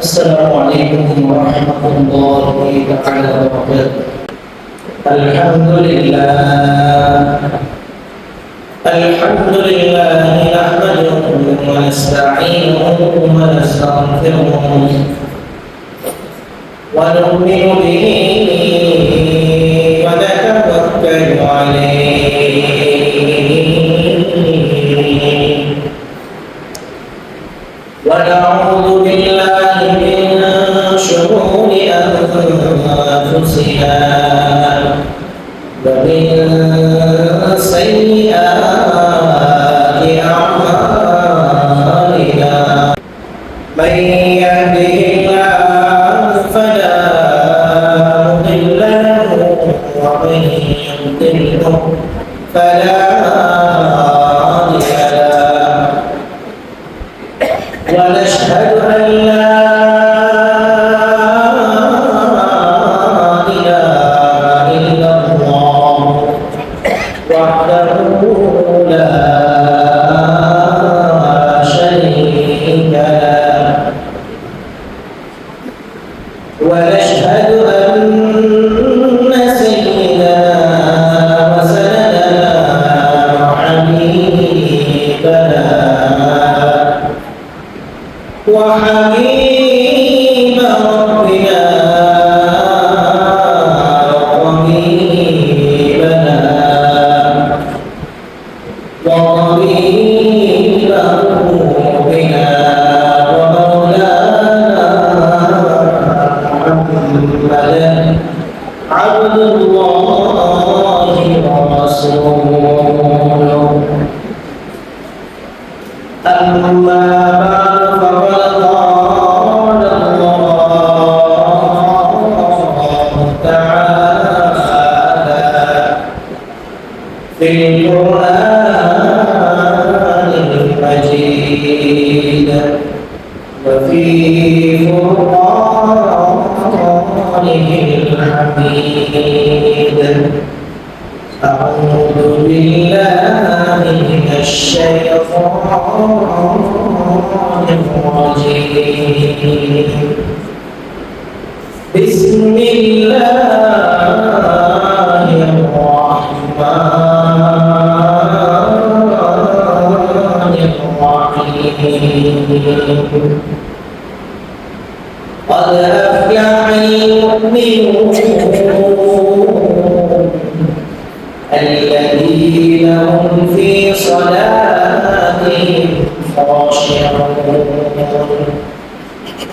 السلام عليكم ورحمة الله تعالى وبركاته. الحمد لله نحمده ونستعينه ونستغفره ونؤمن به ونتوكل عليه ونعوذ بالله من شرور أنفسنا ومن سيئات أعمالنا من يهده الله فلا مضل له ومن يضلل فلا هادي له ونشهد أن لا إله إلا الله وحده لا شريك له ونشهد أن سيدنا وسندنا وحبيبنا وحبيب ربنا وطبيبنا وطبيب قلوبنا ومولانا محمدا عبد الله ورسوله أما بعد فقد قال الله تعالى في القرآن المجيد وفي فرقانه الحميد أعوذ بالله من الشيطان الرجيم بسم الله الرحمن الرحيم قد أفلح المؤمنون الذين هم في صلاتهم خاشعون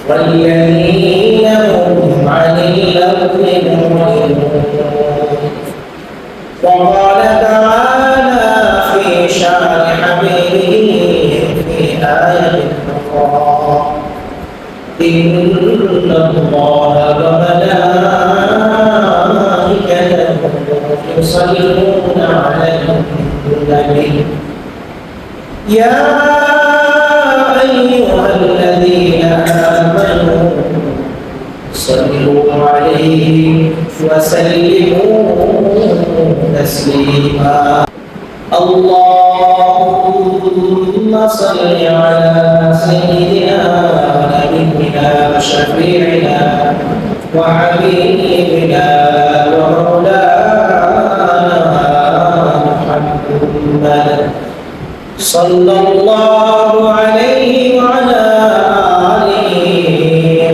والذين هم عن اللغو معرضون وقال تعالى في شأن حبيبه في آية أخرى إن الله وملائكته يصلون على النبي يا أيها الذين آمنوا صلوا عليه وسلموا تسليما اللهم صل على سيدنا ونبينا وشفيعنا وحبيبنا ومولانا محمد صلى الله عليه وعلى آله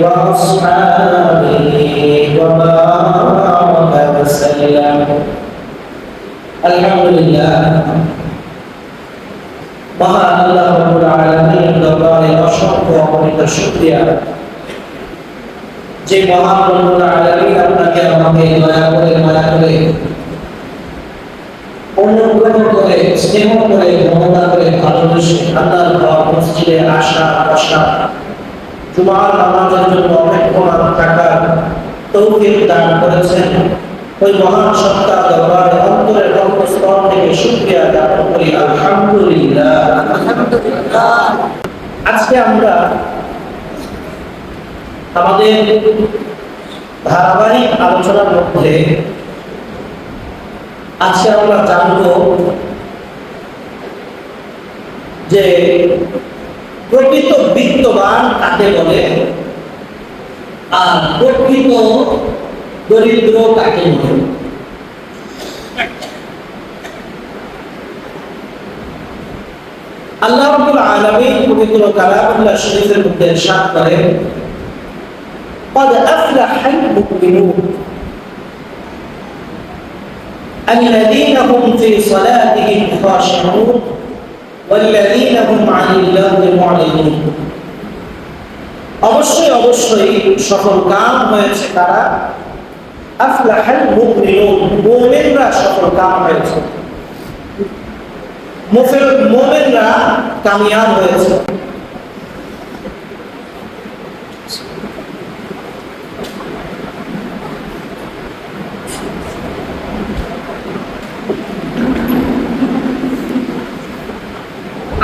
وأصحابه وبارك وسلم الحمد لله মহান আল্লাহ রাব্বুল আলামিনের দরবারে অসংখ্য অগণিত শুকরিয়া যে মহান রব্বুল আলামিন আপনাকে আমাকে মায়া করে অনুগ্রহ করে স্নেহ করে মমতা করে ভালোবেসে আল্লাহর ঘর মসজিদে আসা বসা জুমার নামাজের জন্য অপেক্ষমান থাকার তৌফিক দান করেছেন ওই মহান সত্তা দরবারে অন্তরের অন্তঃস্থল থেকে শুকরিয়া জ্ঞাপন করি আলহামদুলিল্লাহ। আজকে আমরা আমাদের ধারাবাহিক আলোচনার মধ্যে আজকে আমরা জানব যে প্রকৃত বিত্তবান কাকে বলে আর প্রকৃত দরিদ্র কাকে বলে? আল্লাহ রাব্বুল আলামিন পবিত্র কালামুল্লাহ শরীফের মধ্যে ইরশাদ করেন, قد أفلح المؤمنون الذين هم في صلاتهم خاشعون والذين هم عن اللغو معرضون। অবশ্যই অবশ্যই সফল কাম হয়েছে তারা, আফলাহাল মুমিনুন, মুমিনরা সফল কাম হয়েছে, মুমিনরা কামিয়াব হয়েছে।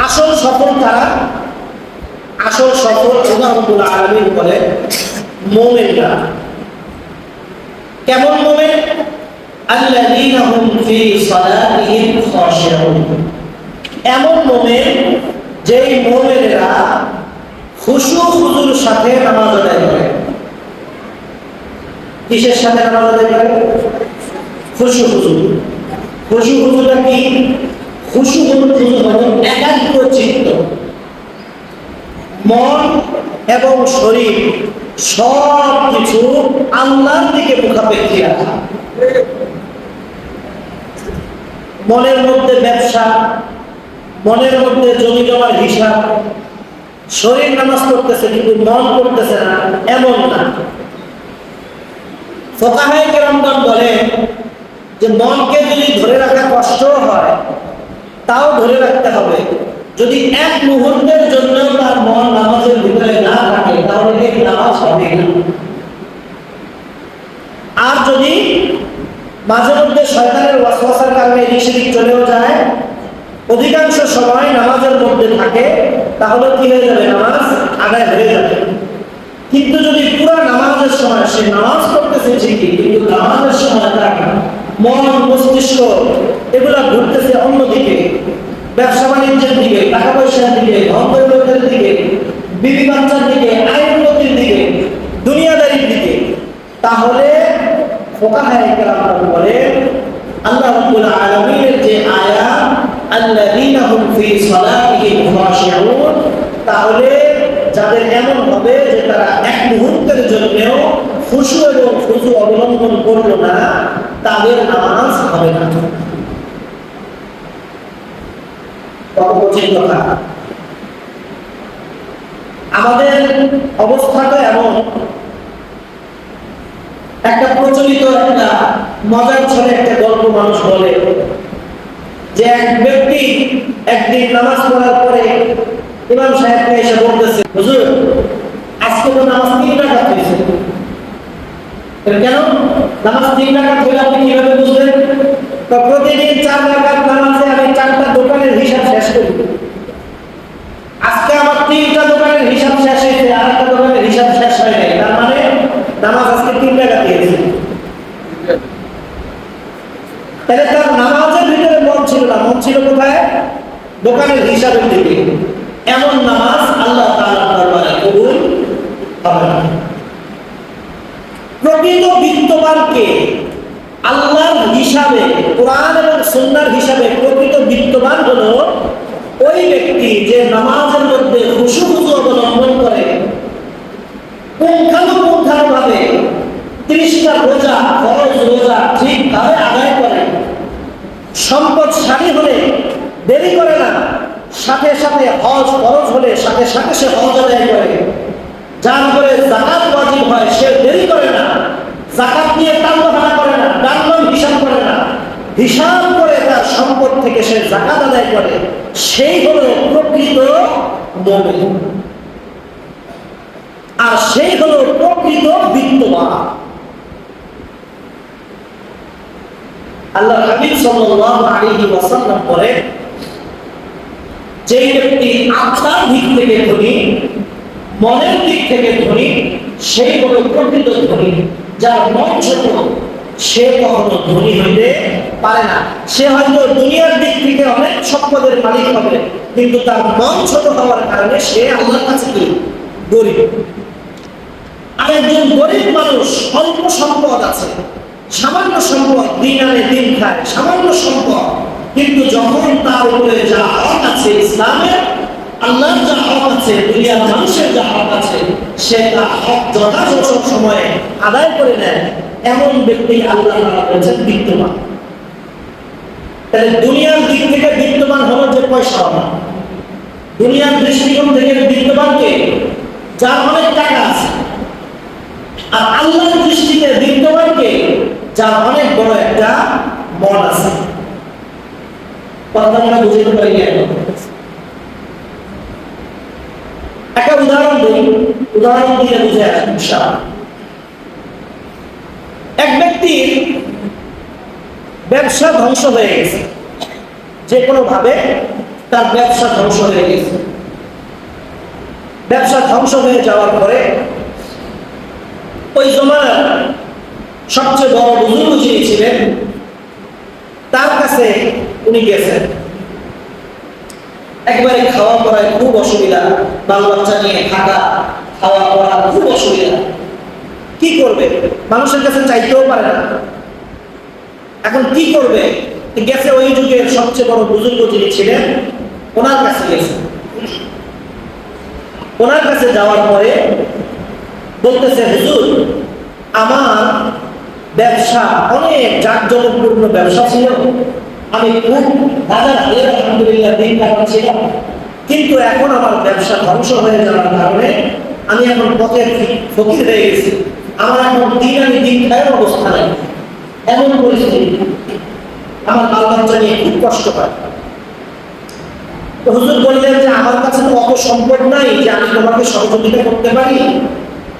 আসল সফল তারা, আসল সফল আল্লাহ রাব্বুল আলামিন বলে মুমিনরা। কেমন মুমিন? আল্লাযীনা হুম ফি সালাতিহিম খাশিউন, এমন মুমিন যেই মুমিনেরা খুশু খুজুর সাথে নামাজ আদায় করে। কিসের সাথে নামাজ আদায় করে? খুশু খুজুর। খুশু খুজুরটা কি? খুশু খুজুর হলো একাগ্র চিত্ত, মন এবং শরীর সব কিছু আল্লাহর দিকে মুখাপেক্ষী রাখা। মনের মধ্যে ব্যবসা, মনের মধ্যে জমি জমার হিসাব, শরীর নামাজ পড়তেছে কিন্তু মন করতেছে না, এমন না। ফুকাহায়ে কেরামগণ বলেন যে মনকে যদি ধরে রাখা কষ্ট হয় তাও ধরে রাখতে হবে। যদি এক মুহূর্তের জন্য তার মন নামাজের ভিতরে না থাকে তাহলে এই নামাজ হবে না। আর যদি মাঝে মধ্যে শয়তানের ওয়াসওয়াসার কারণে এদিক সেদিক চলেও যায়, অধিকাংশ সময় নামাজের মধ্যে থাকে, তাহলে কি হয়ে যাবে? নামাজ আদায় হয়ে যাবে। কিন্তু যদি পুরো নামাজের সময় সে নামাজ পড়তেছে ঠিকই, কিন্তু নামাজের সময় তার মন মস্তিষ্ক এগুলা ঘুরতেছে অন্যদিকে, ব্যবসা বাণিজ্যের দিকে, টাকা পয়সার দিকে, ধন দৌলতের দিকে, বিবি বাচ্চার দিকে, আয় উন্নতির দিকে, দুনিয়াদারির দিকে, তাহলে ফুকাহায়ে কেরাম বলে আল্লাহ রাব্বুল আলামিনের যে আয়াত আল্লাযীনা হুম ফি সালাতিহিম খাশিউন, তাহলে যাদের এমন হবে যে তারা এক মুহূর্তের জন্যও খুশু এবং খুজু অবলম্বন করলো না, তাদের নামাজ হবে না। কত কঠিন কথা! আমাদের অবস্থাটা এমন, একটা প্রচলিত একটা মজার ছলে একটা গল্প মানুষ বলে যে এক ব্যক্তি একদিন নামাজ পড়ার পরে ইমাম সাহেবকে এসে বলতেছে, হুজুর আজকে তো নামাজ 3 রাকাত হয়েছে। কেন নামাজ 3 রাকাত হলে আপনি কিভাবে বুঝলেন? তো প্রতিদিন 4 রাকাত নামাজে আমি 4টা দোকানের হিসাব শেষ করি। আজকে আমার 3টা দোকানের হিসাব শেষ হয়েছে, আরেকটা দোকানের হিসাব শেষ হয় নাই, তার মানে নামাজ আজকে 3 রাকাত হয়েছে। তাহলে তার নামাজের ভিতরে মন ছিল না, মন ছিল কোথায়? দোকানের হিসাবের দিকে। এমন নামাজ আল্লাহ তাআলার দরবারে কবুল হবে না। প্রকৃত বিত্তবানকে আল্লাহর হিসাবে, কোরআন এবং সুন্নাহর হিসাবে প্রকৃত বিত্তবান হলো ওই ব্যক্তি যে নামাজের মধ্যে খুশু খুজু অবলম্বন করে, পুঙ্খানুপুঙ্খানুভাবে 30টা রোজা, ফরজ রোজা ঠিকভাবে আদায় করে, সম্পদশালী হলে দেরি করে না, সাথে সাথে হজ ফরজ হলে সাথে সাথে সে হজ আদায় করে, যার উপরে যাকাত ওয়াজিব হয় সে দেরি করে না, যাকাত নিয়ে টালবাহানা করে না, ডাকবাম হিসাব করে না, হিসাব করে তার সম্পদ থেকে সে যাকাত আদায় করে, সেই হলো প্রকৃত মুমিন। আর সেই হলো প্রকৃত বিত্তবান। আল্লাহ হাবিব সাল্লাল্লাহু আলাইহি ওয়াসাল্লাম বলেন, যে ব্যক্তি আত্মার দিক থেকে ধনী, মনের দিক থেকে ধনী, সেই হলো প্রকৃত ধনী। যার মন ছোট সে কখনো ধনী হইতে পারে না। সে হয়তো দুনিয়ার দিক থেকে অনেক সম্পদের মালিক হবে, কিন্তু তার মন ছোট হওয়ার কারণে সে আল্লাহর কাছে কি? গরিব। আর একজন গরিব মানুষ, অল্প সম্পদ আছে, সামান্য সম্পদ, দিন আনে দিন খায়, সামান্য সম্পদ, কিন্তু যখন তার উপরে যা হক আছে ইসলামের, আল্লাহর যা হক আছে, দুনিয়ার মানুষের যা হক আছে, সে তার হক যথাযথ সময়ে আদায় করে নেয়, এমন ব্যক্তি আল্লাহ তাআলা বলেছেন বিত্তবান। তাহলে দুনিয়ার দিক থেকে বিত্তবান হলো যে পয়সা হবে, দুনিয়ার দৃষ্টিকোণ থেকে বিত্তবানকে যার অনেক টাকা আছে, আর আল্লাহর দৃষ্টিতে বিত্তবানকে যার অনেক বড় একটা মন আছে। কথা আমরা বুঝতে পারি না। একটা উদাহরণ দিই, উদাহরণ দিয়ে বুঝে আসবে ইনশাআল্লাহ। এক ব্যক্তির ব্যবসা ধ্বংস হয়ে গেছে, যে কোনো ভাবে তার ব্যবসা ধ্বংস হয়ে গেছে। ব্যবসা ধ্বংস হয়ে যাওয়ার পরে ওই জমানার সবচেয়ে বড় বুজুর্গ যিনি ছিলেন, তার কাছে উনি গেছেন। একবারে খাওয়া পড়ায় খুব অসুবিধা, বাল বাচ্চা নিয়ে থাকা, খাওয়া পড়া খুব অসুবিধা। কি করবে? মানুষের কাছে চাইতেও পারে না। এখন কি করবে? গেছে ওই যুগের সবচেয়ে বড় বুজুর্গ যিনি ছিলেন, ওনার কাছে গেছে। ওনার কাছে যাওয়ার পরে বলতেছে, হুজুর, আমার ব্যবসা অনেক জাঁকজমকপূর্ণ ব্যবসা ছিল, আমি খুব বাজার হাজার আলহামদুলিল্লাহ দিন কাটাচ্ছিলাম, কিন্তু এখন আমার ব্যবসা ধ্বংস হয়ে যাওয়ার কারণে আমি এখন পথের ফকির হয়ে গেছি। আমার এখন দিন আনি দিন খায়ের অবস্থা নেই, এমন পরিস্থিতি। আমার বাল বাচ্চা নিয়ে খুব কষ্ট হয়। তো হুজুর বললেন যে আমার কাছে তো অত সম্পদ নাই যে আমি তোমাকে সহযোগিতা করতে পারি,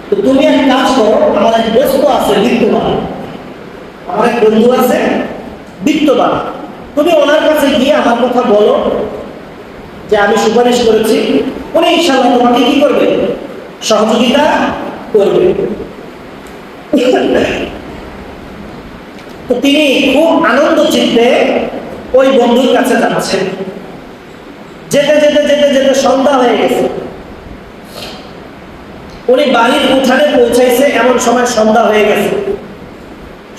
তো তুমি এক কাজ করো, আমার এক দোস্ত আছে বিত্তবান, আমার এক বন্ধু আছে বিত্তবান, তুমি ওনার কাছে গিয়ে আমার কথা বলো যে আমি সুপারিশ করেছি, উনি ইনশাআল্লাহ তোমাকে কি করবে? সহযোগিতা করবে। তো তিনি খুব আনন্দ চিত্তে ওই বন্ধুর কাছে যাচ্ছেন। যেতে যেতে যেতে যেতে সন্ধ্যা হয়ে গেছে। উনি বাড়ির উঠানে পৌঁছাইছে, এমন সময় সন্ধ্যা হয়ে গেছে।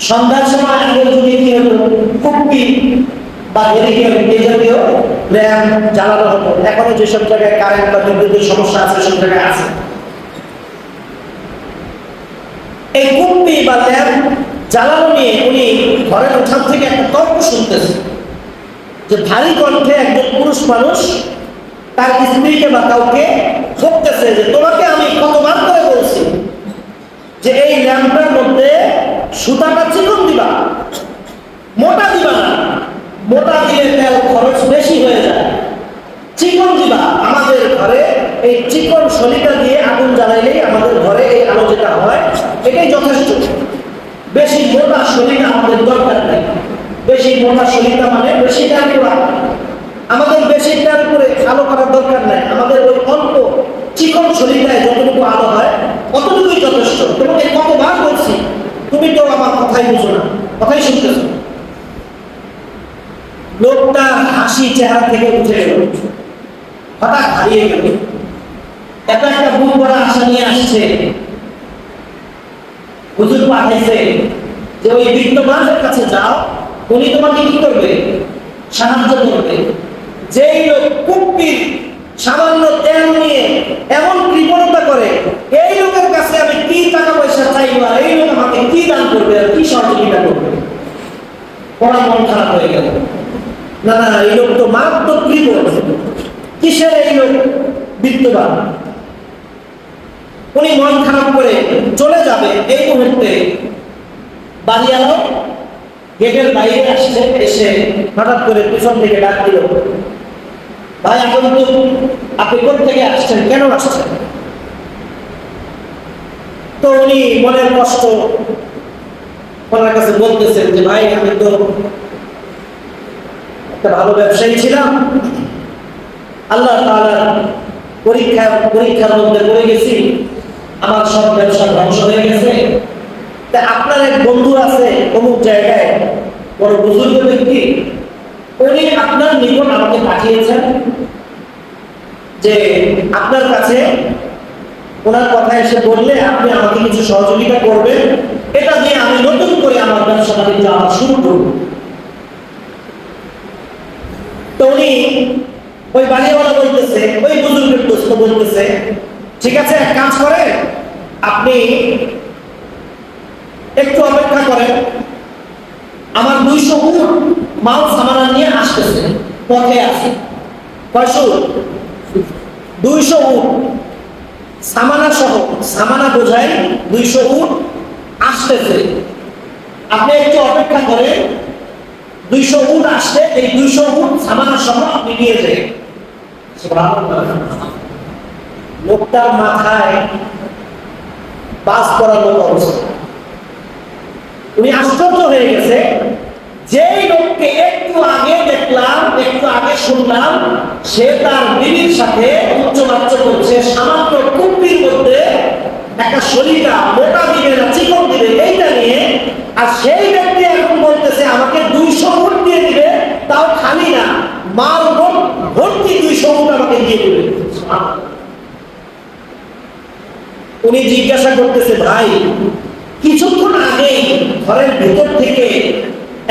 সন্ধ্যার সময় আগের যুগে কি হতো? কুপি বা এদিকে জাতীয় ল্যাম্প জ্বালানো হতো। এখনো যেসব জায়গায় কারেন্ট বা বিদ্যুতের সমস্যা আছে, সব জায়গায় আছে। এই কুপি বা ল্যাম্প জ্বালানো নিয়ে উনি ঘরের উঠান থেকে একটা তর্ক শুনতেছে, যে ভারী কণ্ঠে একজন পুরুষ মানুষ তার স্ত্রীকে বা কাউকে ঠকতেছে, যে তোমাকে আমি কতবার করে বলছি যে এই ল্যাম্পের মধ্যে সুতাটা চিকন দিবা, মোটা দিবা না, মোটা দিলে তেল খরচ বেশি হয়ে যায়, চিকন দিবা। আমাদের ঘরে এই চিকন শলিটা দিয়ে আগুন জ্বালাইলেই আমাদের ঘরে এই আলো যেটা হয় এটাই যথেষ্ট। বেশি মোটা শলিটা আমাদের দরকার নেই। বেশি মোটা শলিটা মানে বেশি টান করা, আমাদের বেশি টান করে আলো করার দরকার নাই। আমাদের ওই অল্প চিকন শলিটায় যতটুকু আলো হয় অতটুকুই যথেষ্ট। তোমাকে কতবার বলছি, তুমি তো আমার কথাই বুঝো না, কথাই শুনতেছ। লোকটা হাসি চেহারা থেকে উঠে গেল, হঠাৎ হারিয়ে গেল। এত একটা বুক ভরা আশা নিয়ে আসছে, হুজুর পাঠাইছে যে ওই বিত্তবানের কাছে যাও, উনি তোমাকে কি করবে? সাহায্য করবে। যেই লোক কুপির সামান্য তেল নিয়ে এমন কৃপণতা করে, এই লোকের কাছে আমি কি টাকা পয়সা চাইব, আর এই লোক আমাকে কি দান করবে আর কি সহযোগিতা করবে? পড়া মন খারাপ হয়ে গেল। না না, এই লোক তো মাত্র কৃপণ, কিসের এই লোক বিত্তবান? উনি মন খারাপ করে চলে যাবে। এই মুহূর্তে বাড়িওয়ালা গেটের বাইরে আসছে, এসে হঠাৎ করে পিছন থেকে ডাক দিল, ভাই আগন্তুক, আপনি কোথা থেকে আসছেন, কেন আসছেন? তো উনি মনের কষ্ট ওনার কাছে বলতেছেন যে ভাই, আমি তো একটা ভালো ব্যবসায়ী ছিলাম, আল্লাহ তাআলার পরীক্ষার মধ্যে পড়ে গেছি, আমার সব ব্যবসা ধ্বংস হয়ে গেছে। তা আপনার এক বন্ধু আছে অমুক জায়গায়, বড় বুজুর্গ ব্যক্তি, উনি আপনার নিকট আমাকে পাঠিয়েছেন যে আপনার কাছে ওনার কথা এসে বললে আপনি আমাকে কিছু সহযোগিতা করবেন, এটা দিয়ে আমি নতুন করে আমার ব্যবসা বাণিজ্য আবার শুরু করব। তো উনি ওই বাড়িওয়ালা বলতেছে, ওই বুজুর্গের দোস্ত বলতেছে, ঠিক আছে এক কাজ করে, আপনি একটু অপেক্ষা করেন, আমার 200 উট মাল সামানা নিয়ে আসতেছে, পথে আছে। কয়শো? 200 উট সামানা সহ, সামানা বোঝাই 200 উট আসতেছে, আপনি একটু অপেক্ষা করেন, 200 উট আসতে, এই 200 উট সামানা সহ আপনি নিয়ে যান। লোকটার মাথায় বাস করার মতো অবস্থা। উনি আশ্চর্য হয়ে গেছে, যেই লোককে একটু আগে দেখলাম, একটু আগে শুনলাম, সে তার বিবির সাথে উচ্চবাচ্য করছে, সামান্য টুপির মধ্যে একটা শরীরটা মোটা দিবে না চিকন দিবে এইটা নিয়ে, আর সেই ব্যক্তি এখন বলতেছে আমাকে 200 উট দিয়ে দিবে, তাও খালি না, মাল ভর্তি 200 উট আমাকে দিয়ে দিবে। উনি জিজ্ঞাসা করতেছে, ভাই কিছুক্ষণ আগেই ঘরের ভেতর থেকে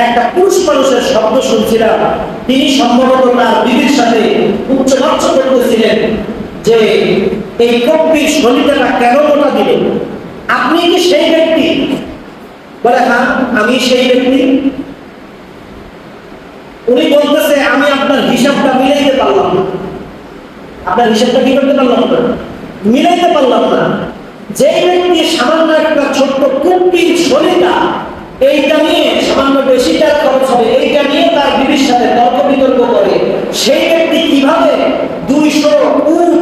একটা পুরুষ মানুষের শব্দ শুনছিলাম, তিনি সম্ভবত তার বিবির সাথে উচ্চবাচ্য করতেছিলেন যে এই কপির শরীরটা কেন মোটা দিলেন, আপনি কি সেই ব্যক্তি? বলে হ্যাঁ আমি সেই ব্যক্তি। উনি বলতেছে আমি আপনার হিসাবটা মিলাইতে পারলাম না। আপনার হিসাবটা কি করতে পারলাম না? মিলাইতে পারলাম না। যে ব্যক্তি সামান্য একটা ছোট্ট কুপির শরীরটা, এইটা নিয়ে সামান্য বেশি টাকা খরচ হবে, এইটা নিয়ে তার বিবির সাথে তর্ক বিতর্ক করে, সেই ব্যক্তি কিভাবে 200 উট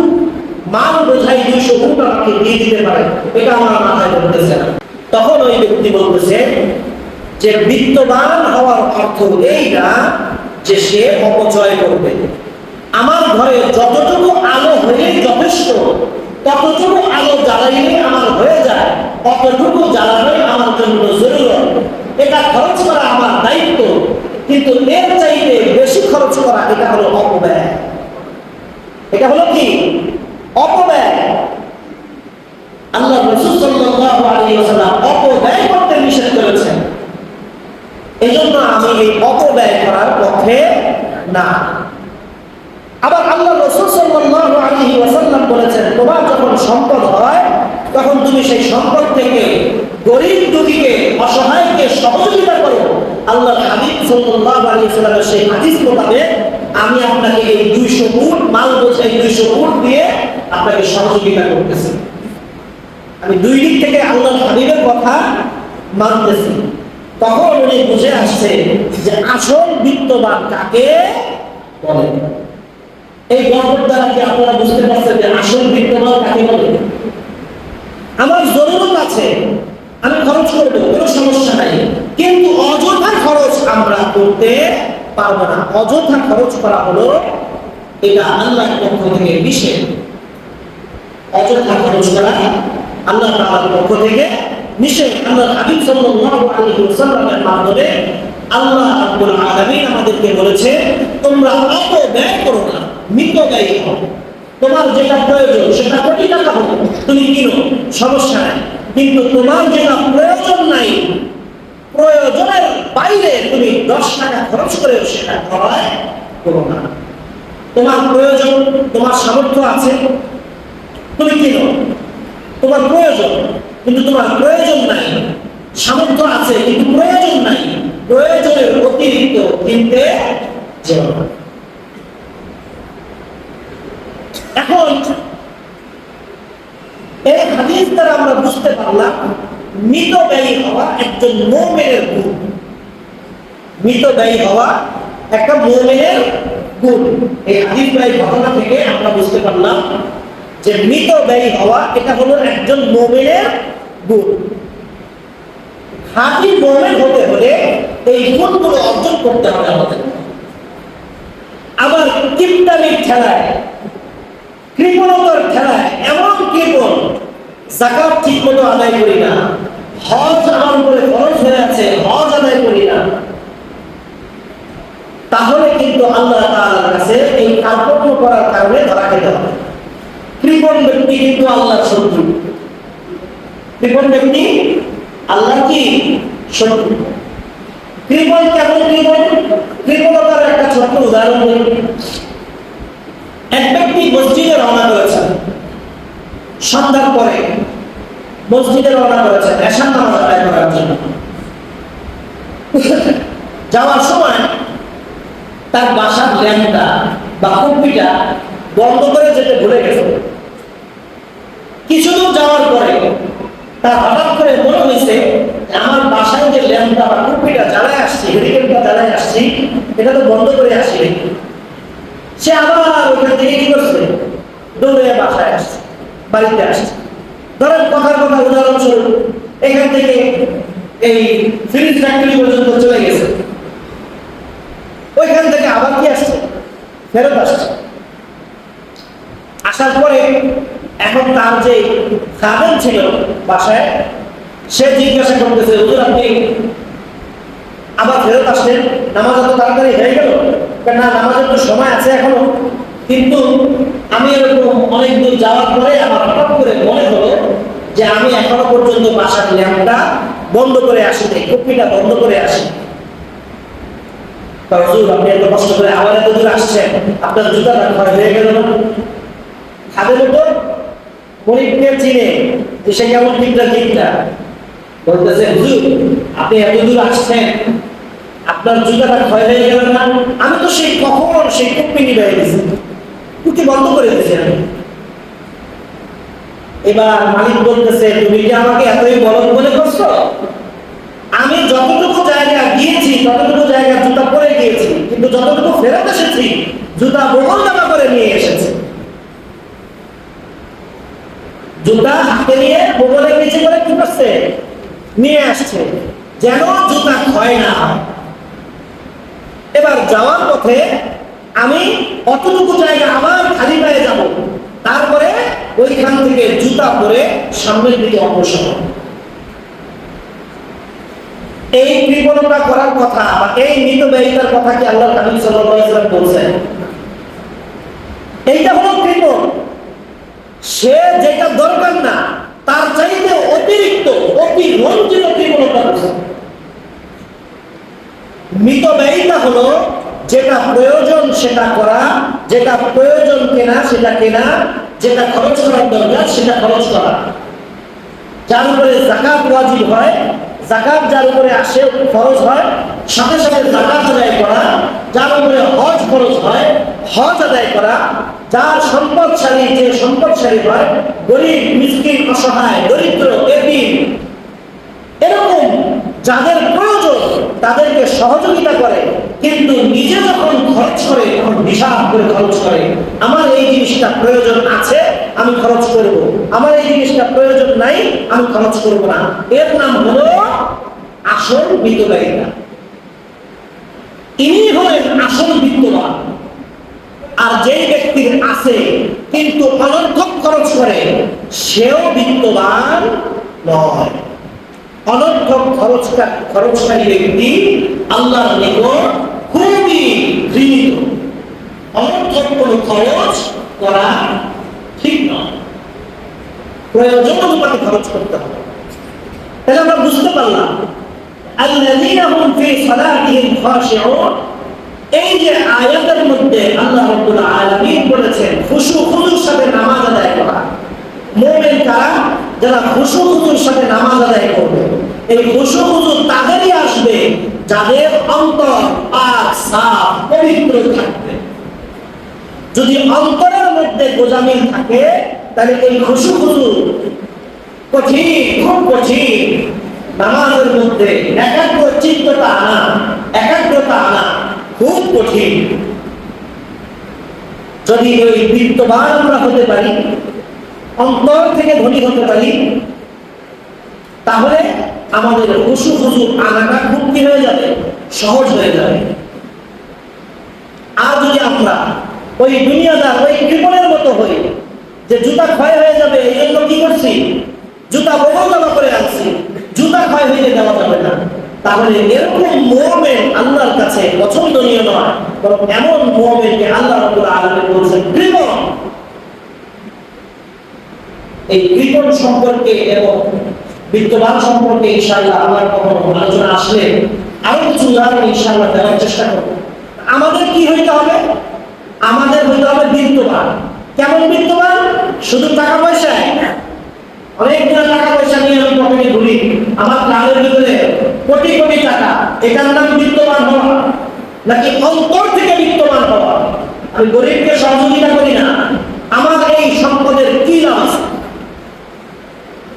মাল বোঝাই 200 উট আমাকে দিয়ে দিতে পারে, এটা আমার মাথায় ধরতেছে না। তখন ওই ব্যক্তি বলতেছে যে বিত্তবান হওয়ার অর্থ এই না যে সে অপচয় করবে। আমার ঘরে যতটুকু আলো হলেই যথেষ্ট, ততটুকু আলো জ্বালাইলে আমার হয়ে যায়, অতটুকু জ্বালানোই আমার জন্য জরুরত, এটা খরচ করা আমার দায়িত্ব, কিন্তু এর চাইতে বেশি খরচ করা এটা হলো অপব্যয়। এটা হলো কি? অপব্যয়। আল্লাহ রাসূল সাল্লাল্লাহু আলাইহি ওয়াসাল্লাম অপব্যয় করতে নিষেধ করেছেন। এজন্য আমি এই অপব্যয় করার পক্ষে না। আবার আল্লাহ রাসূল সাল্লাল্লাহু আলাইহি ওয়াসাল্লাম বলেছেন, তোমার যখন সম্পদ হয় তখন তুমি সেই সম্পদ থেকে গরীব দুঃখীকে, অসহায়কে সহযোগিতা করো। আল্লাহর হাবিব সাল্লাল্লাহু আলাইহি ওয়াসাল্লামের সেই হাদিস মোতাবেক আমি আপনাকে এই 200 উট মাল বোঝাই 200 উট দিয়ে আপনাকে সহযোগিতা করতেছি। আমি দুই দিক থেকে আল্লাহর হাবিবের কথা মানতেছি। তখন উনি বুঝে আসছে যে আসল বিত্তবান কাকে বলে। এই গল্পের দ্বারা কি আপনারা বুঝতে পারছেন যে আসল বিত্তবান কাকে বলে? আমার জরুরত আছে, আমি খরচ করবো, কোনো সমস্যা নাই, কিন্তু অযথা খরচ আমরা করতে পারবো না। অযথা খরচ করা হলো এটা আল্লাহর পক্ষ থেকে নিষেধ। অযথা খরচ করা আল্লাহ তাআলার পক্ষ থেকে নিষেধ। আল্লাহর হাবিব সাল্লাল্লাহু আলাইহি ওয়াসাল্লামের মাধ্যমে আল্লাহ রাব্বুল আলামিন আমাদেরকে বলেছে, তোমরা অপব্যয় করো না, মিতব্যয়ী হও। তোমার যেটা প্রয়োজন সেটা কোটি টাকা হোক, তুমি কিনো, সমস্যা নাই, কিন্তু তোমার যেটা প্রয়োজন নাই, প্রয়োজনের বাইরে তুমি 10 টাকা খরচ করে সেটা ক্রয় করো না। তোমার প্রয়োজন, তোমার সামর্থ্য আছে, তুমি কিনো, তোমার প্রয়োজন, কিন্তু তোমার প্রয়োজন নাই, সামর্থ্য আছে কিন্তু প্রয়োজন নাই, প্রয়োজনের অতিরিক্ত কিনতে যেও না। এখন এই হাদিস দ্বারা আমরা বুঝতে পারলাম মিতব্যয়ী হওয়া একজন মুমিনের গুণ। মিতব্যয়ী হওয়া একটা মুমিনের গুণ। এই হাদিস ঘটনা থেকে আমরা বুঝতে পারলাম যে মিতব্যয়ী হওয়া এটা হলো একজন মুমিনের গুণ। খাঁটি মুমিন হতে হলে এই গুণগুলো অর্জন করতে হবে আমাদের। আবার কিপটামির ঠেলায়, কৃপণতার ঠেলায়, এমন কৃপণ যাকাত ঠিক মতো আদায় করি না, হজ আমার উপরে ফরজ হয়ে আছে, হজ আদায় করি না, তাহলে কিন্তু আল্লাহ তাআলার কাছে এই কার্পণ্য করার কারণে ধরা খেতে হবে। কৃপণ ব্যক্তি কিন্তু আল্লাহর শত্রু। কৃপণ ব্যক্তি আল্লাহ কি শত্রু। কৃপণ কেমন কৃপণ? কৃপণতার একটা ছোট্ট উদাহরণ দিই। এক ব্যক্তি মসজিদে রওনা করেছেন, সন্ধ্যার পরে মসজিদে রওনা করেছেন এশার নামাজ আদায় করার জন্য। যাওয়ার সময় তার বাসার ল্যাম্পটা বা কম্পিটা বন্ধ করে যেতে ভুলে গেছে। কিছু দূর যাওয়ার পরে তার হঠাৎ করে মনে হয়েছে আমার বাসায় যে ল্যাম্পটা বা কম্পিটা জ্বালায় আসছি, হেলিকপ্টার জ্বালায় আসছি, এটা তো বন্ধ করে আসি। সে আবার ওখান থেকে কি করছে, দৌড়ে বাসায় আসছে, বাড়িতে আসছে। ধরেন কথার কথা উদাহরণস্বরূপ এখান থেকে এই ফ্রিজ ফ্যাক্টরি পর্যন্ত চলে গেছে, ওইখান থেকে আবার কি আসছে, ফেরত আসছে। আসার পরে এখন তার যে খাদেম ছিল বাসায়, সে জিজ্ঞাসা করতেছে, হুজুর আপনি আবার ফেরত আসলেন, নামাজ এত তাড়াতাড়ি হয়ে গেল? না, নামাজের তো সময় আছে এখনো, কিন্তু আমি এরকম অনেক দূর যাওয়ার পরে আমার হঠাৎ করে মনে হলো যে আমি এখনো পর্যন্ত বাসার ল্যাম্পটা বন্ধ করে আসি, কপিটা বন্ধ করে আসি। হুজুর আপনি এত কষ্ট করে আবার এত দূর আসছেন, আপনার জুতাটা ক্ষয় হয়ে গেল না? খাদের উপর গরিবকে চিনে যে সে কেমন ঠিকটা ঠিকটা বলতেছে, হুজুর আপনি এত দূর আসছেন, আপনার জুতাটা ক্ষয় হয়ে গেল না? আমি তো সেই কখন সেই কপি নিয়ে গেছি, কুটি বন্ধ করে দিয়েছি আমি। এবার মালিক বলতেছে, তুমি কি আমাকে এতই বলদ মনে করছো? আমি যতটুকু জায়গা গিয়েছি ততটুকু জায়গা জুতা পরে গিয়েছি, কিন্তু যতটুকু ফেরত এসেছি জুতা বগল জামা করে নিয়ে এসেছে। জুতা হাতে নিয়ে বগলের নিচে করে কি করছে, নিয়ে আসছে, যেন জুতা ক্ষয় না হয়। এবার যাওয়ার পথে আমি অতটুকু জায়গা আবার খালি পায়ে যাব, তারপরে ওইখান থেকে জুতা পরে সামনের দিকে অগ্রসর। এই কৃপণতা করার কথা বা এই মিতব্যয়িতার কথা কি আল্লাহ নবী সাল্লাল্লাহু আলাইহি ওয়াসাল্লাম বলেছেন? এইটা হলো কৃপণ। সে যেটা দরকার না তার চাইতে অতিরিক্ত অতিরঞ্জিত কৃপণতা করছে। মিতব্যয়িতা হলো যেটা প্রয়োজন সেটা করা, যেটা প্রয়োজন কেনা সেটা কেনা, যেটা খরচ করার দরকার সেটা খরচ করা। যার উপরে যাকাত ওয়াজিব হয়, যাকাত যার উপরে আসে খরচ হয়, সাথে সাথে যাকাত আদায় করা। যার উপরে হজ খরচ হয়, হজ আদায় করা। যার সম্পদশালী, যে সম্পদশালী হয়, গরিব মিসকিন অসহায় দরিদ্র এতিম এরকম যাদের প্রয়োজন তাদেরকে সহযোগিতা করে, কিন্তু নিজে যখন খরচ করে তখন হিসাব করে খরচ করে। আমার এই জিনিসটা প্রয়োজন আছে আমি খরচ করব, আমার এই জিনিসটা প্রয়োজন নাই আমি খরচ করব না। এর নাম হলো আসল বিত্তবাদিতা। ইনি হলেন আসল বিত্তবান। আর যেই ব্যক্তির আছে কিন্তু অনর্থক খরচ করে সেও বিত্তবান নয়। অনর্থক খরচকারী ব্যক্তি আল্লাহর নিকট খুবই ঘৃণিত। অনর্থক কোনো খরচ করা ঠিক নয়, প্রয়োজন অনুপাতে খরচ করতে হবে। তাহলে আমরা বুঝতে পারলাম আল্লাযীনা হুম ফী সালাতিহিম খাশিউন। এই যে আয়াতের মধ্যে আল্লাহ রাব্বুল আলামিন বলেছেন খুশু খুজুর সাথে নামাজ আদায় করা। মুমিন কারা? যারা খুশু খুজুর সাথে নামাজ আদায় করবে। এই খুশু খুজু তাদেরই আসবে যাদের অন্তর পাক সাফ পবিত্র থাকবে। যদি অন্তরের মধ্যে গোজামিল থাকে তাহলে এই খুশু খুজু কঠিন, খুব কঠিন। নামাজের মধ্যে একাগ্রতা আনা খুব কঠিন। যদি ওই বিত্তবান আমরা হতে পারি, অন্তর থেকে ধনী হতে পারি, তাহলে আমাদের খুশু খুজু আনাটা খুব কি হয়ে যাবে, সহজ হয়ে যাবে। আর যদি আমরা ওই দুনিয়াদার ওই কৃপণের মতো হই যে জুতা ক্ষয় হয়ে যাবে এই জন্য কি করছি, জুতা বগল জামা করে আনছি, জুতা ক্ষয় হয়ে দেওয়া যাবে না, তাহলে এরকম মুমিন আল্লাহর কাছে পছন্দনীয় নয়। বরং এমন মুমিনকে আল্লাহ রাব্বুল আলামিন বলেছেন কৃপণ। এই কৃপণ সম্পর্কে এবং বিত্তবান সম্পর্কে ইনশাআল্লাহ আমার কখনো আলোচনা আসলে আরো কিছু উদাহরণ ইনশাআল্লাহ দেওয়ার চেষ্টা করব। আমাদের কি হইতে হবে? আমাদের হইতে হবে বিত্তবান। কেমন বিত্তবান? শুধু টাকা পয়সায়? অনেকগুলো টাকা পয়সা নিয়ে আমি পকেটে ঘুরি, আমার প্রাণের ভিতরে কোটি কোটি টাকা, এটার নাম বিত্তবান হওয়া? নাকি অন্তর থেকে বিত্তবান হওয়া? আমি গরিবকে সহযোগিতা করি না, আমার এই সম্পদের কি লাভ আছে?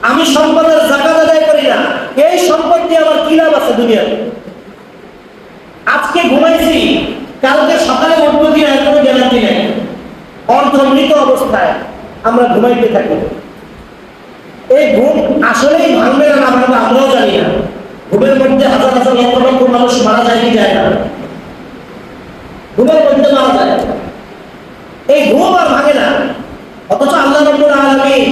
আমি সম্পদের যাকাত আদায় করি না, এই সম্পদ দিয়ে আমার কি লাভ আছে দুনিয়াতে? আজকে ঘুমাইছি, কালকে সকালে উঠবো কিনা এর কোনো গ্যারান্টি নেই। অর্ধমৃত অবস্থায় আমরা ঘুমাইতে থাকি। এই ঘুম আসলেই ভাঙবে না ভাঙবে আমরাও জানি না। ঘুমের মধ্যে হাজার হাজার লক্ষ লক্ষ মানুষ মারা যায় কি যায় না? ঘুমের মধ্যে মারা যায়। এই ঘুম আর ভাঙে না, অথচ আল্লাহ রাব্বুল আলামিন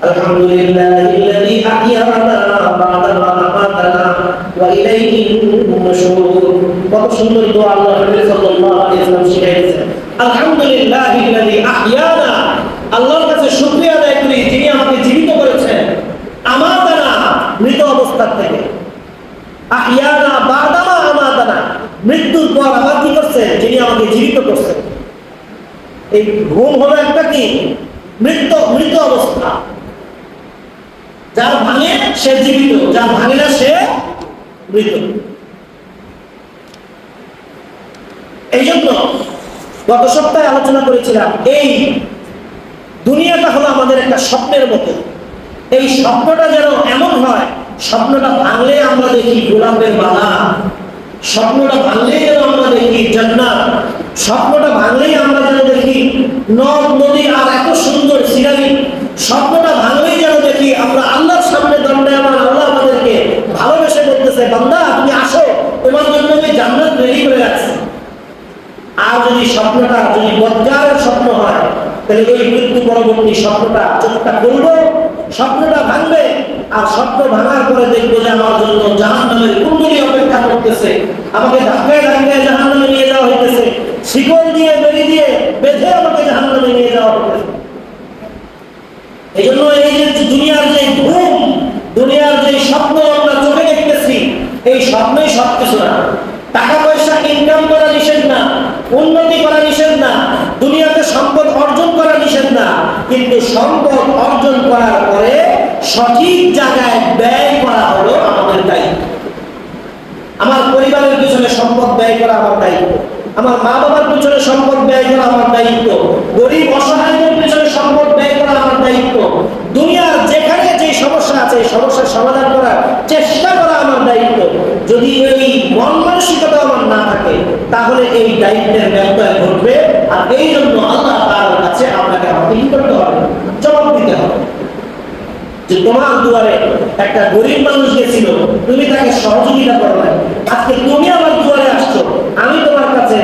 আলহামদুলিল্লাহিল্লাযী আহইয়ানা বা'দা মা আমাতানা ওয়া ইলাইহিন নুশুর। কত সুন্দর দোয়া আল্লাহ রাব্বুল সাল্লাল্লাহু আলাইহি ওয়াসাল্লাম শিখিয়েছেন। আলহামদুলিল্লাহিল্লাযী আহইয়ানা, আল্লাহর কাছে শুকরিয়া আদায় করি যিনি আমাকে জীবিত করেছেন আমাতানা, মৃত অবস্থা থেকে। আহইয়ানা বা'দা মা আমাতানা, মৃত্যুর পর আবার কি করছেন? যিনি আমাকে জীবিত করছেন। এই ঘুম হলো একটা কি? মৃত অবস্থা। যার ভাঙে সে জীবিত, যার ভাঙে না সে মৃত। এই জন্য গত সপ্তাহে আলোচনা করেছিলাম, এই দুনিয়াটা হলো আমাদের একটা স্বপ্নের মতো। এই স্বপ্নটা যেন এমন হয়, স্বপ্নটা ভাঙলে আমরা দেখি গোলাপের মালা, স্বপ্নটা ভাঙলেই যেন আমরা দেখি জান্নাত, স্বপ্নটা ভাঙলেই আমরা যেন দেখি নদ নদী আর এত সুন্দর সিনারি, স্বপ্নটা ভাঙলেই যেন দেখি আমরা আল্লাহর সামনে দণ্ডায়মান, আল্লাহ আমাদেরকে ভালোবেসে বলতেছে বান্দা তুমি আসো, তোমার জন্য আমি জান্নাত রেডি করে রাখছি। আর যদি স্বপ্নটা যদি বজ্জারের স্বপ্ন হয়, তাহলে এই মৃত্যু পরবর্তী স্বপ্নটা চোখটা খুলবো, স্বপ্নটা ভাঙবে, আর স্বপ্ন ভাঙার পরে দেখবো যে আমার জন্য জাহান্নামের কুণ্ডলী অপেক্ষা করতেছে, আমাকে ধাক্কায় ধাক্কায় জাহান্নামে নিয়ে যাওয়া হইতেছে, শিকল দিয়ে বেরি দিয়ে বেঁধে আমাকে জাহান্নামে নিয়ে যাওয়া হইতেছে। এই জন্য এই যে দুনিয়ার যে ঘুম, দুনিয়ার যে স্বপ্ন আমরা চোখে দেখতেছি, এই স্বপ্নই সবকিছু না। টাকা পয়সা ইনকাম করা নিষেধ না, উন্নতি করা নিষেধ না, দুনিয়াতে সম্পদ অর্জন করা নিষেধ না, কিন্তু সম্পদ অর্জন করার পরে সঠিক জায়গায় ব্যয় করা হলো আমাদের দায়িত্ব। আমার পরিবারের পিছনে সম্পদ ব্যয় করা আমার দায়িত্ব, আমার মা বাবার পিছনে সম্পদ ব্যয় করা আমার দায়িত্ব, গরিব অসহায়দের পিছনে সম্পদ ব্যয় করা আমার দায়িত্ব, দুনিয়ার যেখানে যে সমস্যা আছে এই সমস্যার সমাধান করার চেষ্টা করা আমার দায়িত্ব। যদি এই মন মানসিকতা আমার না থাকে, তাহলে এই দায়িত্বের ব্যত্যয় ঘটবে। আর এই জন্য আল্লাহ তাআলার কাছে আপনাকে আমাকে কি করতে হবে? জবাব দিতে হবে। যে তোমার দুয়ারে একটা গরিব মানুষ গেছিল, তুমি তাকে সহযোগিতা করো না, আজকে তুমি আমার দুয়ারে আসছো, আমি তোমার কাছে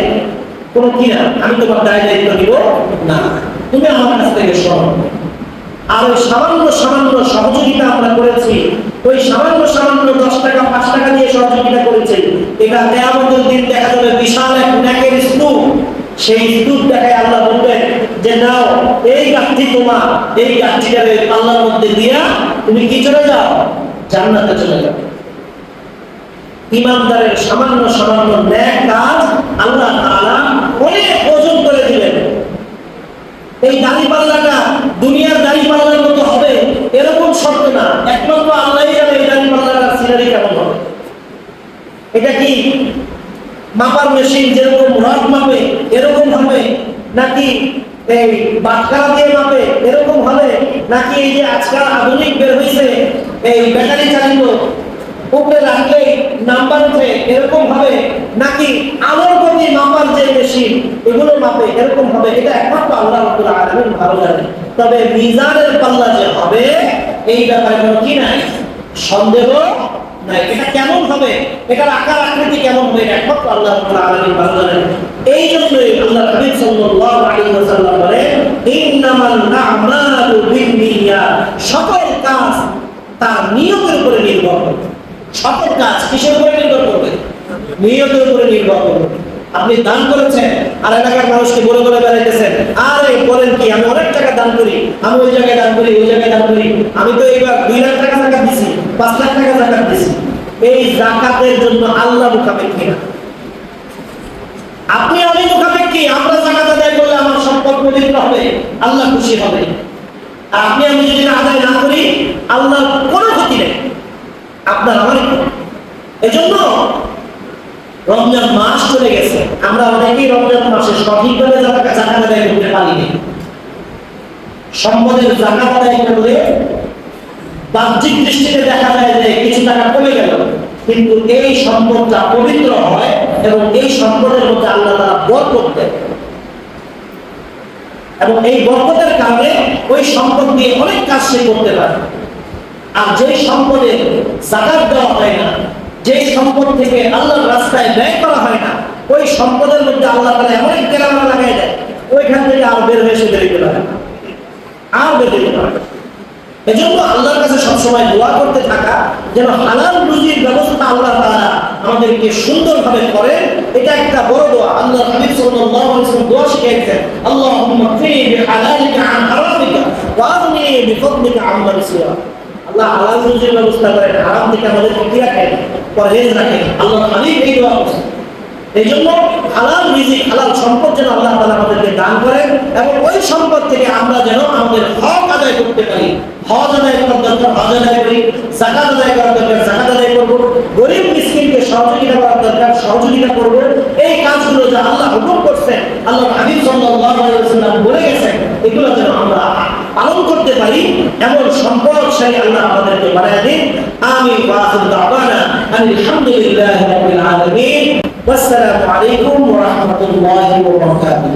কোনো কি না, আমি তোমার দায়িত্ব নিব না, তুমি আমার কাছ থেকে শোনো। আর ওই সামান্য সামান্য সহযোগিতা আমরা করেছি, ওই সামান্য সামান্য 10 টাকা 5 টাকা দিয়ে সহযোগিতা করেছি, এটা কিয়ামতের দিন দেখা যাবে বিশাল এক নেকের স্তূপ। সেই স্তূপ দেখায় আল্লাহ বলবেন যে নাও এই গাছটি তোমার, এই গাছটিকে আল্লাহর মধ্যে দিয়া তুমি কি চলে যাও? জান্নাতে চলে যাও। ইমানদারের সামান্য সামান্য নেক কাজ আল্লাহ তাআলা অনেক ওজন করে দিবেন। এই দাড়িপাল্লাটা দুনিয়ার দাড়িপাল্লার মতো হবে এরকম শর্ত না, একমাত্র আল্লাহই জানে এই দাড়িপাল্লাটার সিনারি কেমন হবে। এটা কি মাপার মেশিন যেরকম রড মাপে এরকম হবে, নাকি এই বাটখারা দিয়ে মাপে এরকম হবে, নাকি এই যে আজকাল আধুনিক বের হয়েছে এই ব্যাটারি চালিত উপরে রাখলে নাম্বার উঠে এরকম হবে, নাকি আলোর গতি মাপার যে মেশিন এগুলো মাপে এরকম হবে? এটা একমাত্র আল্লাহ রাব্বুল আলামিন ভালো জানে। তবে মিজানের পাল্লা যে হবে এই ব্যাপারে কোনো কি নাই, সন্দেহ নাই। এটা কেমন হবে, এটার আকার আকৃতি কেমন হবে, একমাত্র আল্লাহ রাব্বুল আলামিন ভালো জানেন। এই জন্যই আল্লাহ নবী সাল্লাল্লাহু আলাইহি ওয়াসাল্লাম বলেন ইন্নামাল আ'মালু বিন্নিয়াত, সকল কাজ তার নিয়তের উপরে নির্ভর করে। সকল কাজ কিসের উপরে নির্ভর করবে? নিয়তের উপরে নির্ভর করবে। আপনি দান করেছেন আর এলাকার মানুষকে বলে বলে বেড়াইতেছেন, আরে বলেন কি আমি অনেক টাকা দান করি, আমি ওই জায়গায় দান করি, ওই জায়গায় দান করি, আমি তো এইবার 2 লাখ টাকা জাকাত দিছি, 5 লাখ টাকা জাকাত দিছি। এই জাকাতের জন্য আল্লাহ মুখাপেক্ষী না, আপনি আমি মুখাপেক্ষী। আমরা জাকাত আদায় করলে আমার সম্পদ পবিত্র হবে, আল্লাহ খুশি হবে। আর আপনি আমি যদি আদায় না করি, আল্লাহর কোনো ক্ষতি নেই, আপনার আমারই ক্ষতি। এজন্য রমজান মাস চলে গেছে, আমরা অনেকেই রমজান মাসে সঠিকভাবে জাকাত আদায় করতে পারিনি। সম্পদের জাকাত আদায় করলে বাহ্যিক দৃষ্টিতে দেখা যায় যে কিছু টাকা কমে গেল, কিন্তু এই সম্পদটা পবিত্র হয় এবং এই সম্পদের মধ্যে আল্লাহ তাআলা বরকত দেন, এবং এই বরকতের কারণে ওই সম্পদ দিয়ে অনেক কাজ সে করতে পারে। আর যে সম্পদে জাকাত দেওয়া হয় না, যে সম্পদ থেকে আল্লাহর রাস্তায় ব্যয় করা হয় না, ওই সম্পদের মধ্যে আল্লাহ তাআলা এমন এক কেরামা লাগাই দেয়, ওইখান থেকে আর বের হয়ে এসে বেরোতে পারে না, আর বের হতে পারে না। এজন্য আল্লাহর কাছে সবসময় দোয়া করতে থাকা, যেন হালাল রুজির ব্যবস্থা আল্লাহ তাআলা আমাদেরকে সুন্দরভাবে করেন, এটা একটা বড় দোয়া। আল্লাহ হাবিব সাল্লাল্লাহু আলাইহি ওয়াসাল্লাম দোয়া শিখিয়েছেন, আল্লাহুম্মা কফিনি বিহালালিকা আন হারামিকা ওয়া আগনি বিফদলিকা আম্মান সিওয়া। আল্লাহ হালাল রুজির ব্যবস্থা করেন, হারাম থেকে আমাদেরকে কি রাখেন, পরহেজ রাখেন। আল্লাহ হাবিব এই দোয়া করেন। এই জন্য হালাল রিজিক, হালাল সম্পদ যেন আল্লাহ তাআলা আমাদেরকে দান করেন, এবং ওই সম্পদ থেকে আমরা যেন আমাদের হক আদায় করতে পারি। হজ আদায় করার দরকার হজ আদায় করি, যাকাত আদায় করার দরকার যাকাত আদায় করব, গরিব মিসকিনকে সহযোগিতা করার দরকার সহযোগিতা করব। এই কাজগুলো যা আল্লাহ হুকুম করছেন, আল্লাহ হাবিব সাল্লাল্লাহু আলাইহি ওয়াসাল্লাম বলে গেছেন, এগুলো যেন আমরা পালন করতে পারি, এমন সম্পদশালী আল্লাহ আমাদেরকে বানায় দিন। আমিন। ওয়া আখিরু দাওয়ানা আলহামদুলিল্লাহি রাব্বিল আলামিন। والسلام عليكم ورحمة الله وبركاته.